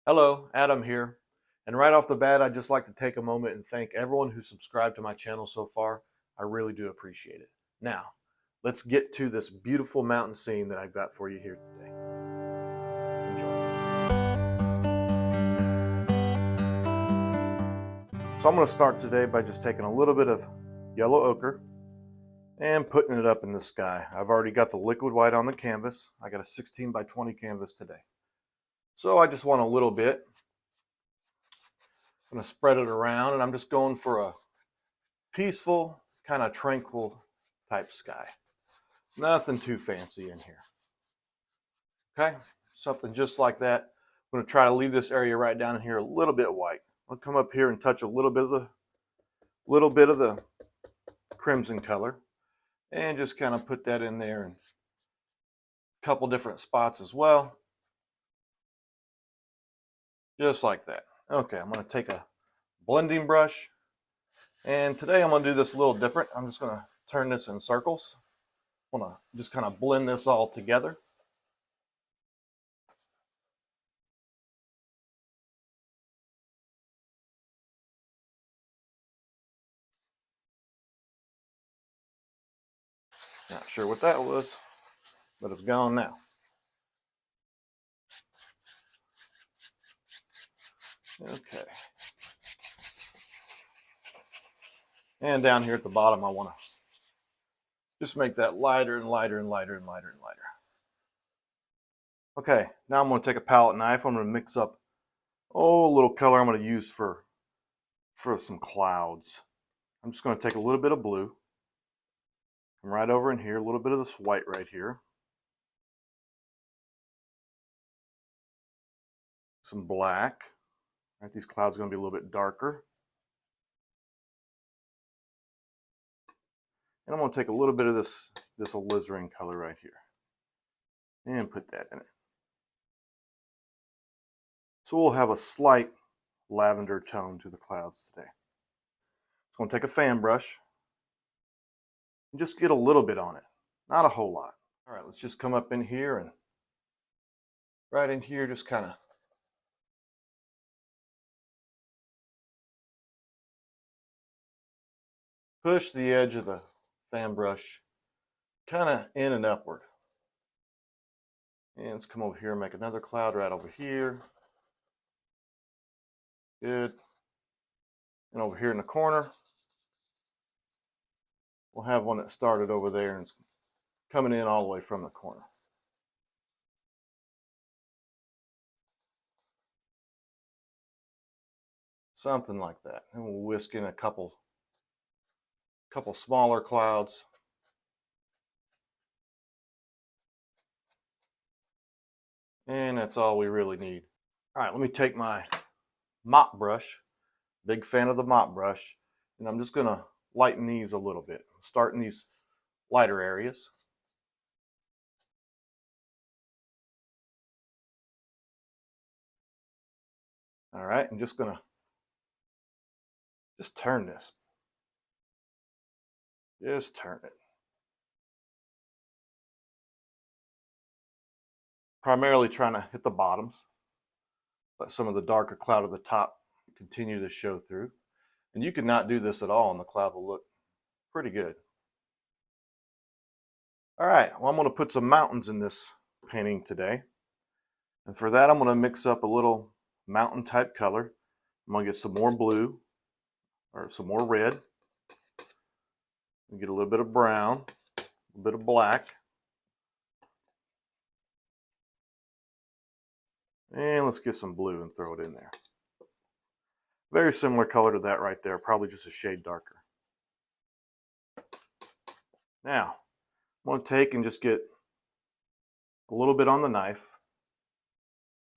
Hello, Adam here. And right off the bat, I'd just like to take a moment and thank everyone who subscribed to my channel so far. I really do appreciate it. Now, let's get to this beautiful mountain scene that I've got for you here today. Enjoy. So I'm going to start today by just taking a little bit of yellow ochre and putting it up in the sky. I've already got the liquid white on the canvas. I got a 16 by 20 canvas today. So I just want a little bit. I'm going to spread it around, and I'm just going for a peaceful, kind of tranquil type sky. Nothing too fancy in here. Okay, something just like that. I'm going to try to leave this area right down here a little bit white. I'll come up here and touch a little bit of the crimson color, and just kind of put that in there in a couple different spots as well, just like that. Okay, I'm going to take a blending brush, and today I'm going to do this a little different. I'm just going to turn this in circles. I want to just kind of blend this all together. Not sure what that was, but it's gone now. Okay. And down here at the bottom, I want to just make that lighter and lighter and lighter and lighter and lighter. Okay, now I'm going to take a palette knife. I'm going to mix up, a little color I'm going to use for some clouds. I'm just going to take a little bit of blue. Come right over in here, a little bit of this white right here. Some black. Right, these clouds are going to be a little bit darker. And I'm going to take a little bit of this alizarin color right here and put that in it. So we'll have a slight lavender tone to the clouds today. So I'm going to take a fan brush and just get a little bit on it, not a whole lot. All right, let's just come up in here and right in here, just kind of push the edge of the fan brush kind of in and upward. And let's come over here and make another cloud right over here. Good. And over here in the corner, we'll have one that started over there and it's coming in all the way from the corner. Something like that. And we'll whisk in a couple smaller clouds. And that's all we really need. All right, let me take my mop brush. Big fan of the mop brush. And I'm just going to lighten these a little bit. Start in these lighter areas. All right, I'm just going to turn this. Just turn it. Primarily trying to hit the bottoms. Let some of the darker cloud at the top continue to show through. And you could not do this at all and the cloud will look pretty good. All right, well, I'm going to put some mountains in this painting today. And for that, I'm going to mix up a little mountain type color. I'm going to get some more blue or some more red. Get a little bit of brown, a little bit of black. And let's get some blue and throw it in there. Very similar color to that right there, probably just a shade darker. Now, I'm going to take and just get a little bit on the knife.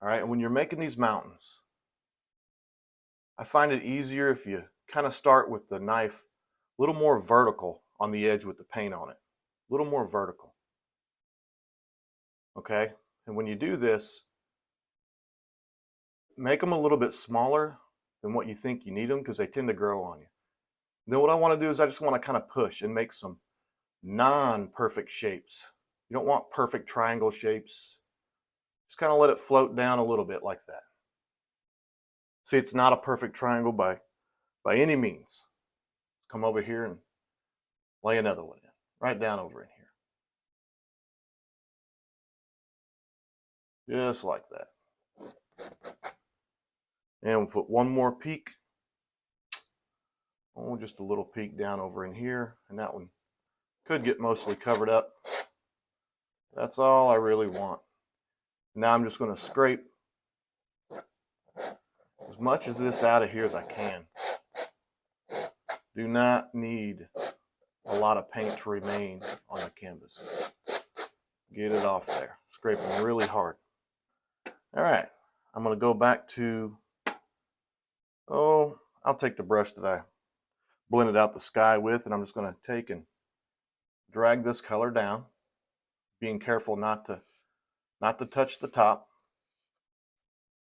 All right, and when you're making these mountains, I find it easier if you kind of start with the knife a little more vertical on the edge with the paint on it. A little more vertical. Okay, and when you do this, make them a little bit smaller than what you think you need them because they tend to grow on you. Then what I want to do is I just want to kind of push and make some non-perfect shapes. You don't want perfect triangle shapes. Just kind of let it float down a little bit like that. See, it's not a perfect triangle by any means. Come over here and lay another one in, right down over in here. Just like that. And we'll put one more peak. Oh, just a little peak down over in here. And that one could get mostly covered up. That's all I really want. Now I'm just going to scrape as much of this out of here as I can. Do not need a lot of paint to remain on the canvas. Get it off there. Scraping really hard. All right, I'm going to go back to, I'll take the brush that I blended out the sky with, and I'm just going to take and drag this color down, being careful not to touch the top.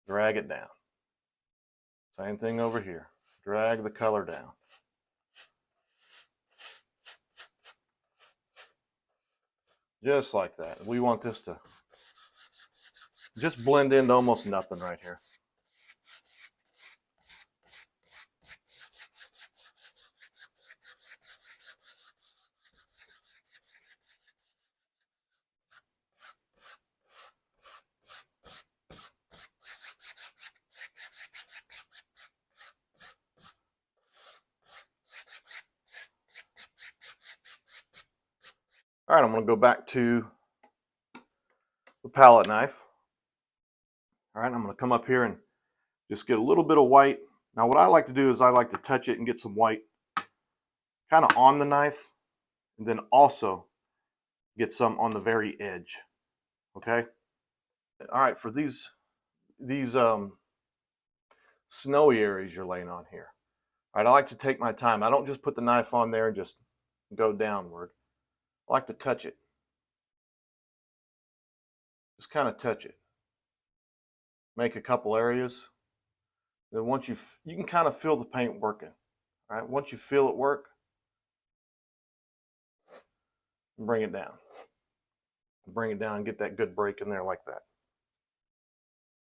Drag it down. Same thing over here. Drag the color down. Just like that. We want this to just blend into almost nothing right here. All right, I'm going to go back to the palette knife. All right, I'm going to come up here and just get a little bit of white. Now what I like to do is I like to touch it and get some white kind of on the knife, and then also get some on the very edge. Okay? All right, for these snowy areas you're laying on here. All right, I like to take my time. I don't just put the knife on there and just go downward. I like to touch it. Just kind of touch it. Make a couple areas. Then once you can kind of feel the paint working. All right, once you feel it work, bring it down. Bring it down and get that good break in there like that.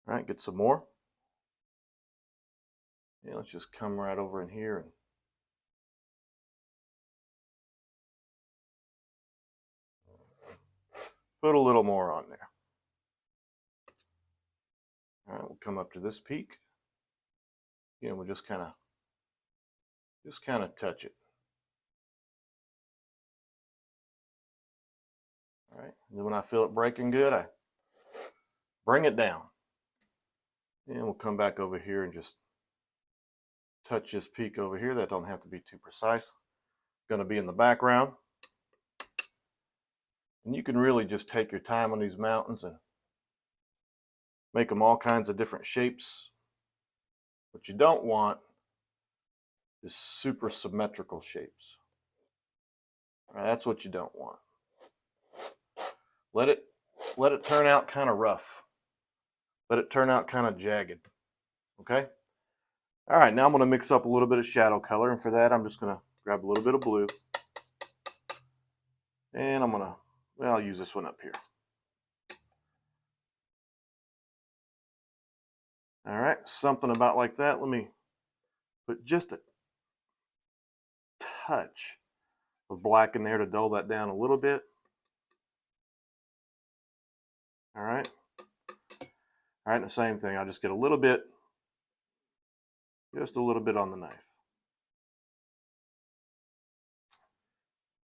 All right, get some more. Yeah, let's just come right over in here and put a little more on there. All right, we'll come up to this peak. Again, we'll just kind of touch it. All right, and then when I feel it breaking good, I bring it down. And we'll come back over here and just touch this peak over here. That don't have to be too precise. Going to be in the background. And you can really just take your time on these mountains and make them all kinds of different shapes. What you don't want is super symmetrical shapes. All right, that's what you don't want. Let it turn out kind of rough. Let it turn out kind of jagged. Okay? All right, now I'm going to mix up a little bit of shadow color, and for that I'm just going to grab a little bit of blue. And I'm going to, well, I'll use this one up here. All right, something about like that. Let me put just a touch of black in there to dull that down a little bit. All right. All right, and the same thing. I'll just get a little bit, just a little bit on the knife.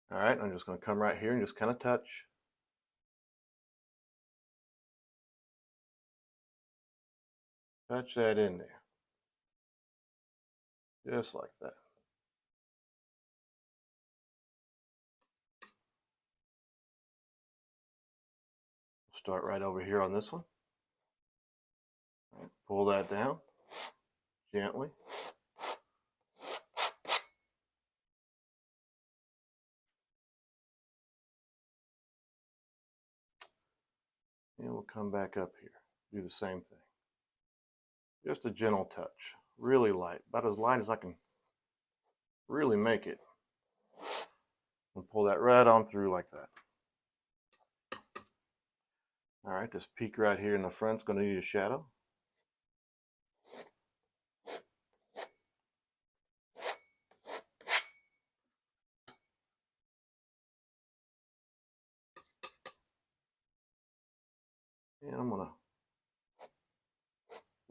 All right, I'm just going to come right here and just kind of touch. Touch that in there. Just like that. Start right over here on this one. Right, pull that down gently. And we'll come back up here. Do the same thing. Just a gentle touch. Really light. About as light as I can really make it. And pull that right on through like that. All right, this peak right here in the front is going to need a shadow.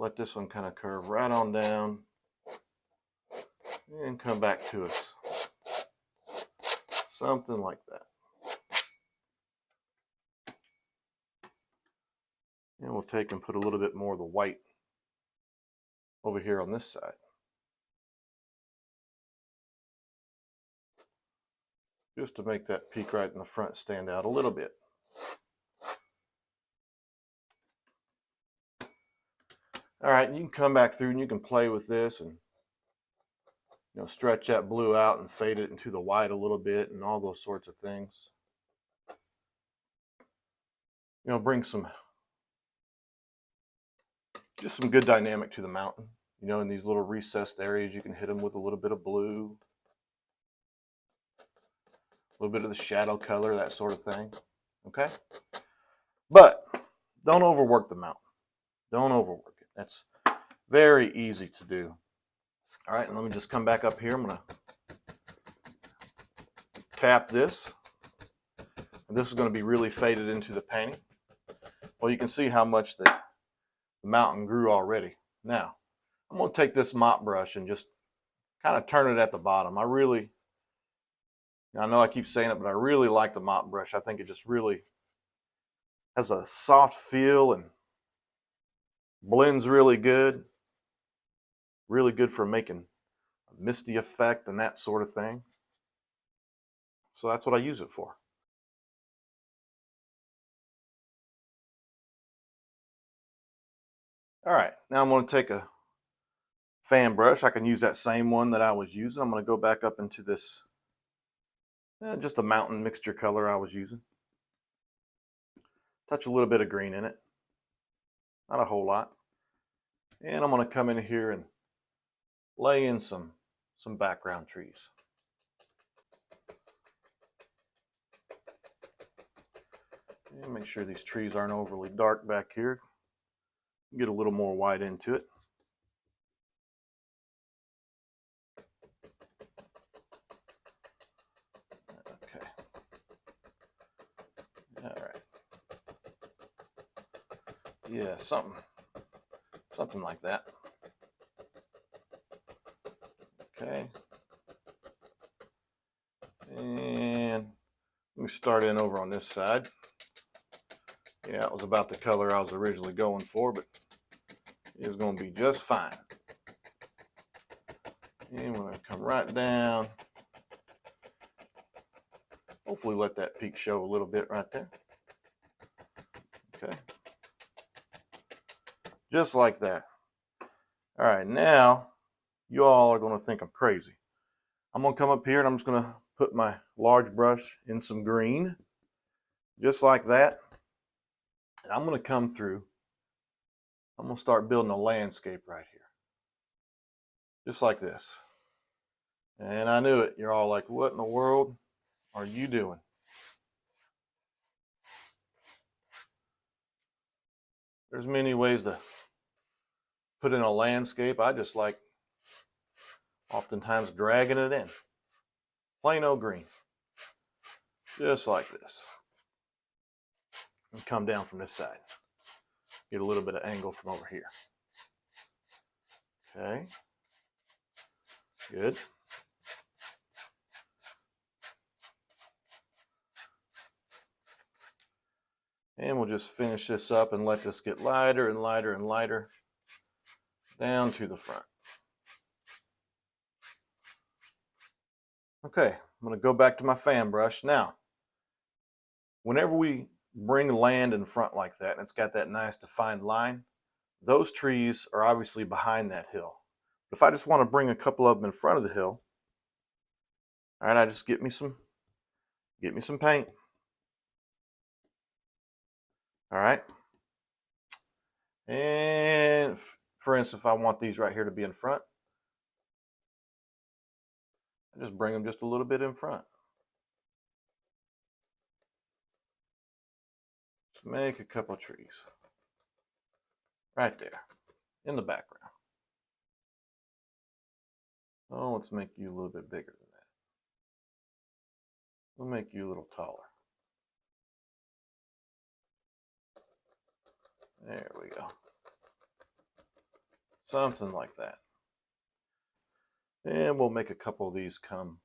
let this one kind of curve right on down and come back to us. Something like that. And we'll take and put a little bit more of the white over here on this side. Just to make that peak right in the front stand out a little bit. All right, you can come back through and you can play with this and stretch that blue out and fade it into the white a little bit and all those sorts of things. Bring just some good dynamic to the mountain. In these little recessed areas, you can hit them with a little bit of blue, a little bit of the shadow color, that sort of thing. Okay? But don't overwork the mountain. Don't overwork it. That's very easy to do. All right, and let me just come back up here. I'm going to tap this. And this is going to be really faded into the painting. Well, you can see how much the mountain grew already. Now, I'm going to take this mop brush and just kind of turn it at the bottom. I know I keep saying it, but I really like the mop brush. I think it just really has a soft feel and blends really good. Really good for making a misty effect and that sort of thing. So that's what I use it for. All right, now I'm going to take a fan brush. I can use that same one that I was using. I'm going to go back up into this, just the mountain mixture color I was using. Touch a little bit of green in it. Not a whole lot. And I'm going to come in here and lay in some background trees. And make sure these trees aren't overly dark back here. Get a little more white into it. Okay. All right. Yeah, something like that. Okay. And let me start in over on this side. Yeah, it was about the color I was originally going for, but it's going to be just fine. And we're going to come right down. Hopefully let that peak show a little bit right there. Okay. Just like that. All right, now you all are going to think I'm crazy. I'm going to come up here and I'm just going to put my large brush in some green. Just like that. And I'm going to come through. I'm going to start building a landscape right here. Just like this. And I knew it. You're all like, what in the world are you doing? There's many ways to put in a landscape. I just like oftentimes dragging it in. Plain old green. Just like this. And come down from this side. Get a little bit of angle from over here. Okay. Good. And we'll just finish this up and let this get lighter and lighter and lighter down to the front. Okay, I'm going to go back to my fan brush. Now, whenever we bring land in front like that, and it's got that nice defined line, those trees are obviously behind that hill. But if I just want to bring a couple of them in front of the hill, all right, I just get me some paint. All right. And for instance, if I want these right here to be in front, I just bring them just a little bit in front. Just make a couple of trees right there in the background. Oh, let's make you a little bit bigger than that. We'll make you a little taller. There we go. Something like that. And we'll make a couple of these come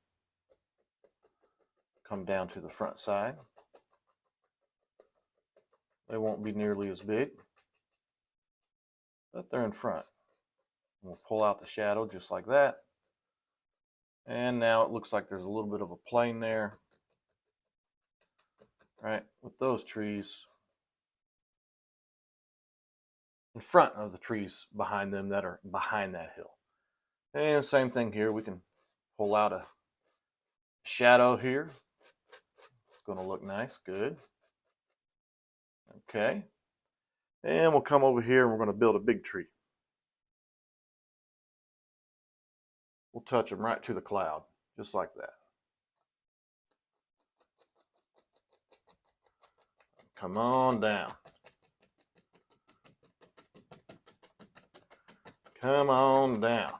down to the front side. They won't be nearly as big, but they're in front. We'll pull out the shadow just like that. And now it looks like there's a little bit of a plane there, right, with those trees in front of the trees behind them that are behind that hill. And same thing here, we can pull out a shadow here. It's going to look nice, good. Okay. And we'll come over here and we're going to build a big tree. We'll touch them right to the cloud, just like that. Come on down. Come on down.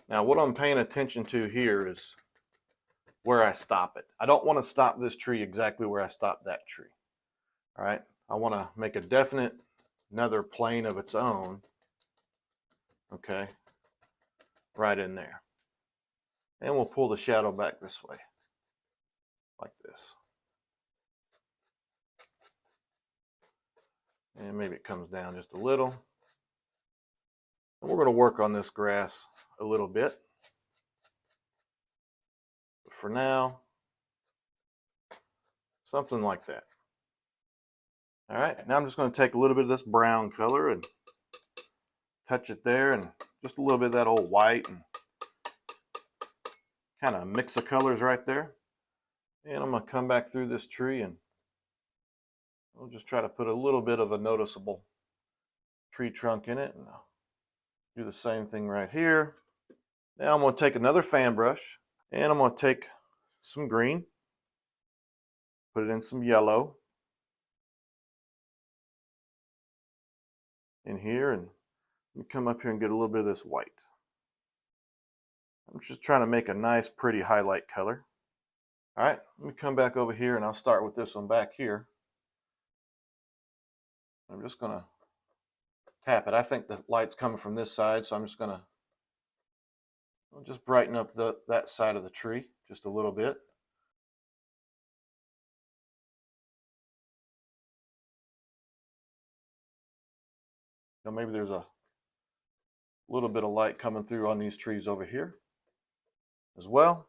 Now what I'm paying attention to here is where I stop it. I don't want to stop this tree exactly where I stopped that tree. All right, I want to make a definite another plane of its own. Okay, right in there. And we'll pull the shadow back this way, like this. And maybe it comes down just a little. And we're going to work on this grass a little bit. But for now, something like that. All right, now I'm just going to take a little bit of this brown color and touch it there, and just a little bit of that old white, and kind of mix the colors right there. And I'm going to come back through this tree and we'll just try to put a little bit of a noticeable tree trunk in it, and I'll do the same thing right here. Now I'm going to take another fan brush and I'm going to take some green, put it in some yellow in here, and come up here and get a little bit of this white. I'm just trying to make a nice pretty highlight color. All right, let me come back over here and I'll start with this one back here. I'm just going to tap it. I think the light's coming from this side, so I'm just going to brighten up that side of the tree just a little bit. Now maybe there's a little bit of light coming through on these trees over here as well.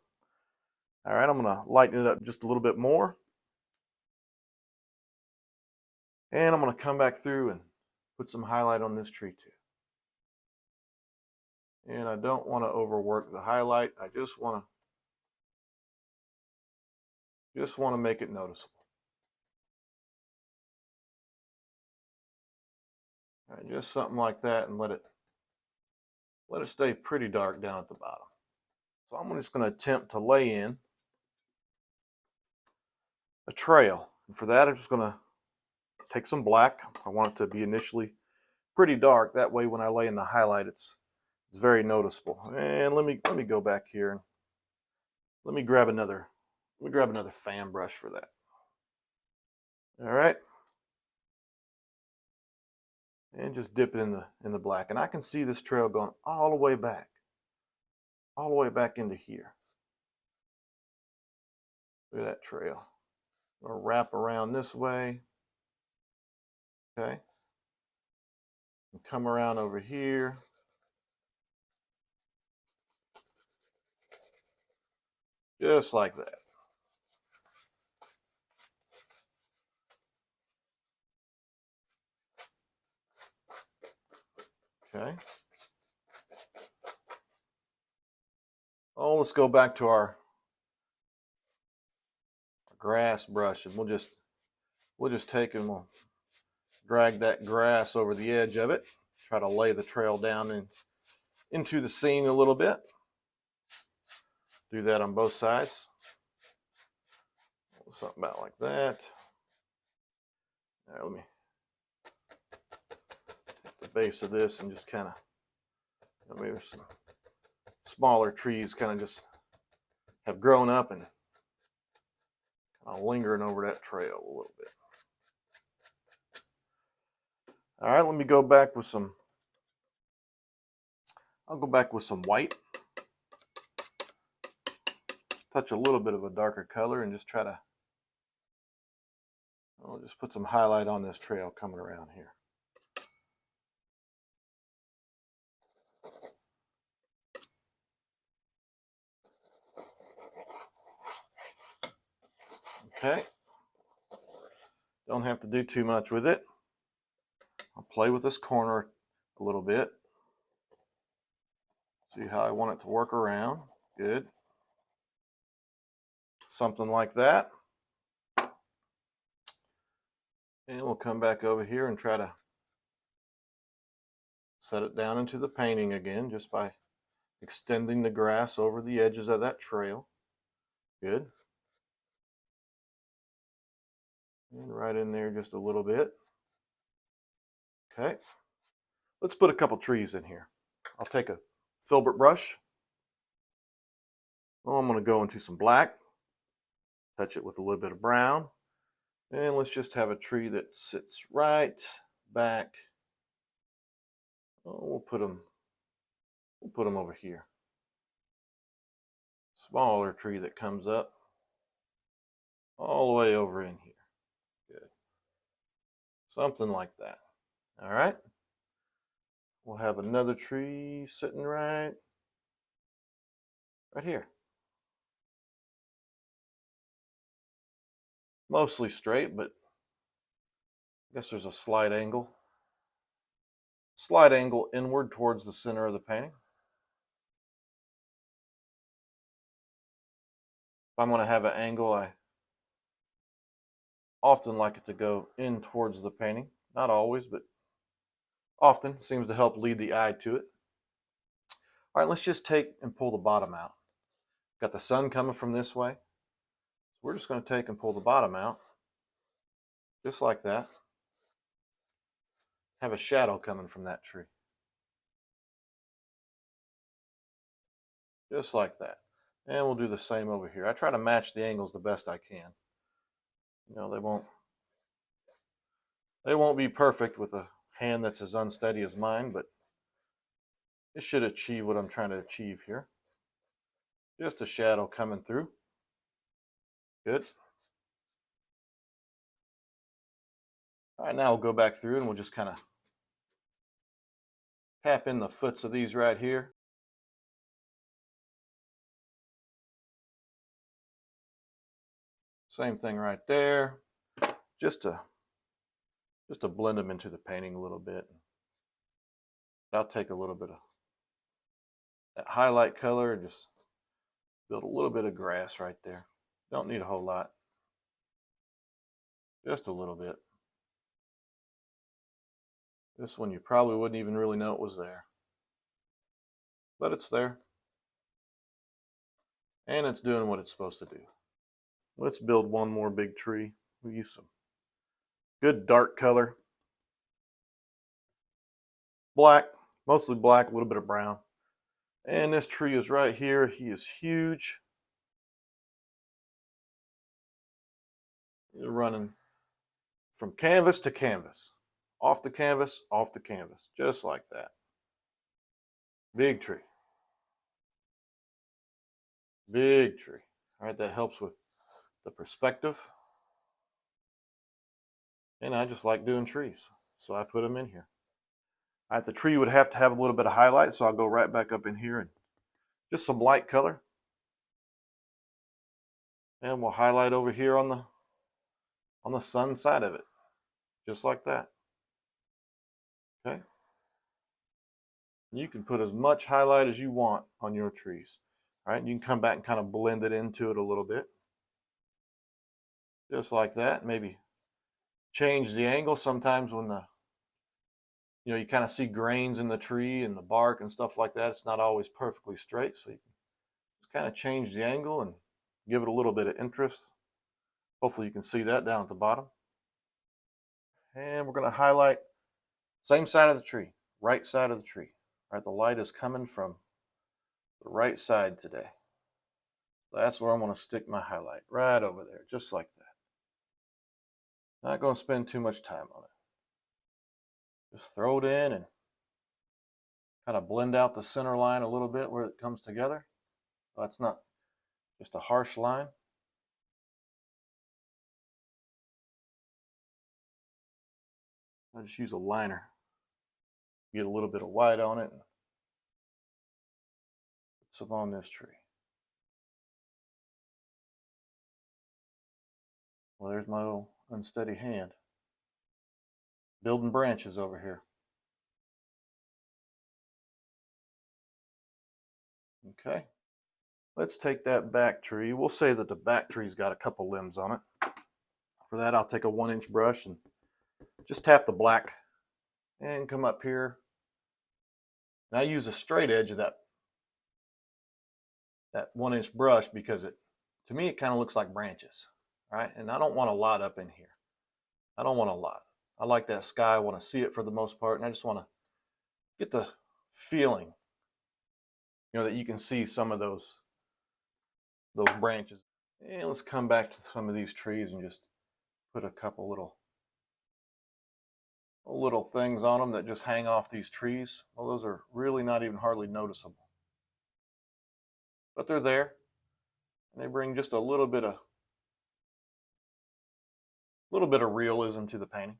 All right, I'm going to lighten it up just a little bit more. And I'm going to come back through and put some highlight on this tree too. And I don't want to overwork the highlight. I just want to make it noticeable. All right, just something like that, and let it stay pretty dark down at the bottom. So I'm just going to attempt to lay in a trail. And for that, I'm just going to take some black. I want it to be initially pretty dark. That way when I lay in the highlight, it's very noticeable. And let me go back here and let me grab another fan brush for that. All right. And just dip it in the black. And I can see this trail going all the way back into here. Look at that trail. I'm going to wrap around this way. Okay. And come around over here. Just like that. Okay. Oh, let's go back to our grass brush, and we'll just take and we'll drag that grass over the edge of it. Try to lay the trail down and into the scene a little bit. Do that on both sides. Something about like that. All right, let me take the base of this and just kind of, maybe some smaller trees kind of just have grown up and kind of lingering over that trail a little bit. All right, let me go back with some, I'll go back with some white. Touch a little bit of a darker color and just try to, I'll just put some highlight on this trail coming around here. Okay. Don't have to do too much with it. I'll play with this corner a little bit. See how I want it to work around. Good. Something like that. And we'll come back over here and try to set it down into the painting again just by extending the grass over the edges of that trail. Good. And right in there just a little bit. Okay. Let's put a couple trees in here. I'll take a filbert brush. Oh, I'm going to go into some black. Touch it with a little bit of brown. And let's just have a tree that sits right back. Oh, we'll put them over here. Smaller tree that comes up all the way over in here. Good. Something like that. All right. We'll have another tree sitting right here. Mostly straight, but I guess there's a slight angle. Slight angle inward towards the center of the painting. If I'm going to have an angle, I often like it to go in towards the painting. Not always, but often seems to help lead the eye to it. All right, let's just take and pull the bottom out. Got the sun coming from this way. We're just going to take and pull the bottom out, just like that. Have a shadow coming from that tree. Just like that. And we'll do the same over here. I try to match the angles the best I can. You know, they won't be perfect with a hand that's as unsteady as mine, but it should achieve what I'm trying to achieve here. Just a shadow coming through. Good. All right, now we'll go back through and we'll just kind of tap in the foots of these right here. Same thing right there. Just to blend them into the painting a little bit. I'll take a little bit of that highlight color and just build a little bit of grass right there. Don't need a whole lot. Just a little bit. This one you probably wouldn't even really know it was there. But it's there. And it's doing what it's supposed to do. Let's build one more big tree. We'll use some good dark color. Black, mostly black, a little bit of brown. And this tree is right here. He is huge. You're running from canvas to canvas. Off the canvas, off the canvas. Just like that. Big tree. Big tree. All right, that helps with the perspective. And I just like doing trees, so I put them in here. All right, the tree would have to have a little bit of highlight, so I'll go right back up in here and just some light color. And we'll highlight over here on the sun side of it, just like that. Okay. You can put as much highlight as you want on your trees. All right, you can come back and kind of blend it into it a little bit. Just like that. Maybe change the angle sometimes when you kind of see grains in the tree and the bark and stuff like that. It's not always perfectly straight, so you can just kind of change the angle and give it a little bit of interest. Hopefully you can see that down at the bottom. And we're going to highlight same side of the tree, right side of the tree. All right, the light is coming from the right side today. That's where I'm going to stick my highlight, right over there, just like that. Not going to spend too much time on it. Just throw it in and kind of blend out the center line a little bit where it comes together. So it's not just a harsh line. I just use a liner. Get a little bit of white on it. Put some on this tree. Well, there's my little unsteady hand. Building branches over here. Okay. Let's take that back tree. We'll say that the back tree's got a couple limbs on it. For that, I'll take a 1-inch brush and just tap the black and come up here. And I use a straight edge of that 1-inch brush because to me, it kind of looks like branches, right? And I don't want a lot up in here. I don't want a lot. I like that sky. I want to see it for the most part, and I just want to get the feeling, that you can see some of those branches. And let's come back to some of these trees and just put a couple little things on them that just hang off these trees. Well, those are really not even hardly noticeable, but they're there, and they bring just a little bit of realism to the painting.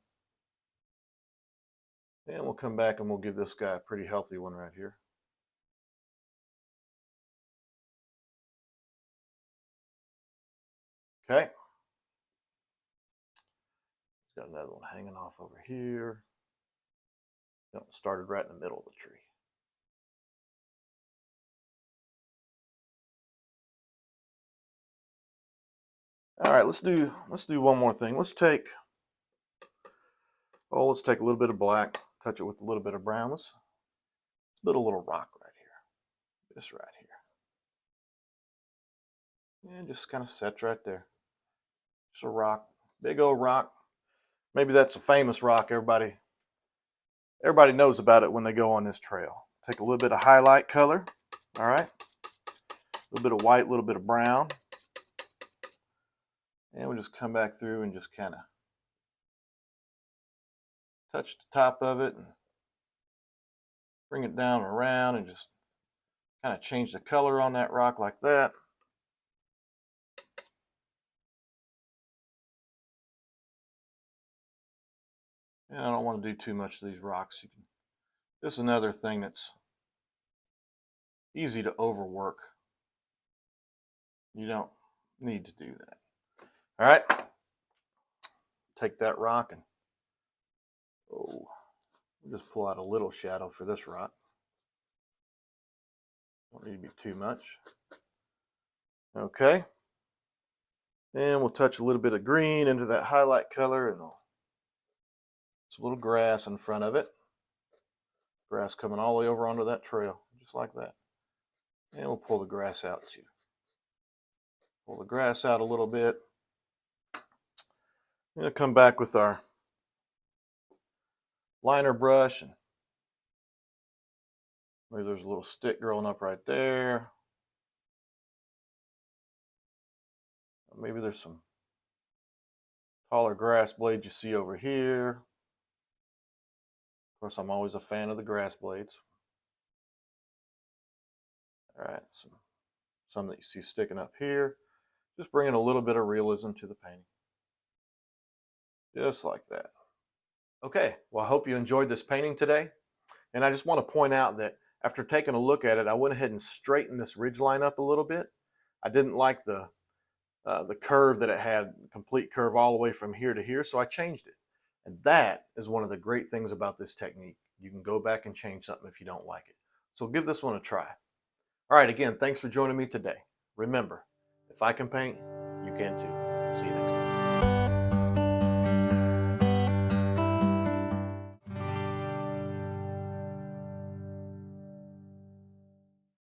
And we'll come back and we'll give this guy a pretty healthy one right here. Okay. Got another one hanging off over here. Yep, started right in the middle of the tree. All right, let's do one more thing. Let's take a little bit of black, touch it with a little bit of brown. Let's build a little rock right here. This right here. And just kind of sets right there. Just a rock, big old rock. Maybe that's a famous rock. Everybody knows about it when they go on this trail. Take a little bit of highlight color. All right. A little bit of white, a little bit of brown. And we'll just come back through and just kind of touch the top of it and bring it down and around and just kind of change the color on that rock like that. And I don't want to do too much to these rocks. This is another thing that's easy to overwork. You don't need to do that. All right. Take that rock and we'll just pull out a little shadow for this rock. Don't need to be too much. Okay. And we'll touch a little bit of green into that highlight color and some little grass in front of it. Grass coming all the way over onto that trail, just like that. And we'll pull the grass out too. Pull the grass out a little bit. I'm going to come back with our liner brush, and maybe there's a little stick growing up right there. Maybe there's some taller grass blades you see over here. Of course, I'm always a fan of the grass blades. All right, some that you see sticking up here. Just bringing a little bit of realism to the painting. Just like that. Okay, well, I hope you enjoyed this painting today. And I just want to point out that after taking a look at it, I went ahead and straightened this ridge line up a little bit. I didn't like the curve that it had, complete curve all the way from here to here, so I changed it. And that is one of the great things about this technique. You can go back and change something if you don't like it. So give this one a try. All right, again, thanks for joining me today. Remember, if I can paint, you can too. See you next time.